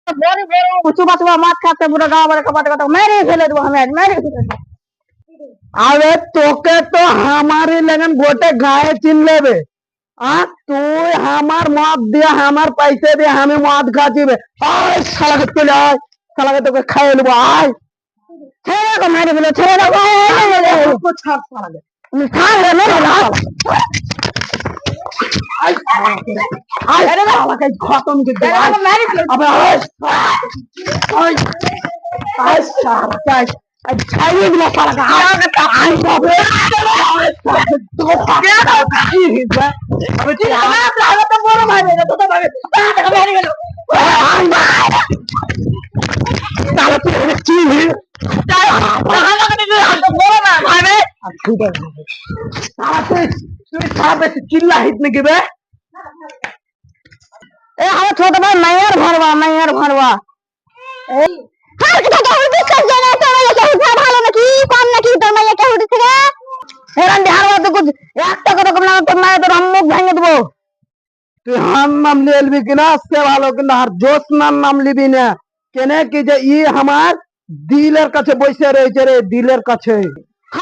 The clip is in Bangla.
বড় বড় চুপা চুপা মাছ খাচ্ছে পুরো গাঁ বাড়ি কপাতে কথা মেরে ফেলে দেবো আমি মেরে ফেলে দেবো। अबे तोके तो हमारी लगन गोटे गाय चिन लेबे तू हमार मौत दिया हमार पैसे दिया हमें मौत खा जीबे आय साला के चले आय साला के तोके खाए लेबो आय ছেড়ে রাখো মেরে ফেলে ছেড়ে রাখো को छाप साला के ছাড় রে মেরে রাখো आय अरे साला के खत्म के दे आय मेरे फेले अबे आय आय साला के आय छाई दिला साला का आय बाबे तो क्या अबे তো বড় ভাই তো তো ভাই মেরে গেল साला तू की বড় না ভাই चिल्ला हित में गिबे এ আমার ছোট ভাই মাইয়ার ভরবা এই হার কি টাকা হইছে সব জানা তো মাইয়া কে উঠা ভালো নাকি কম নাকি তোর মাইয়া কে উঠছে রে হেরান হারবা তো কুছ একটা কথা কম না তোর মাইয়া তোর মুখ ভেঙে দেবো तू हम नाम ले लबी कि ना से ভালো কিন্তু আর জোস নাম লিবি না কেনে কি যে ই আমার দিলের কাছে বসে রয়েছে রে দিলের কাছে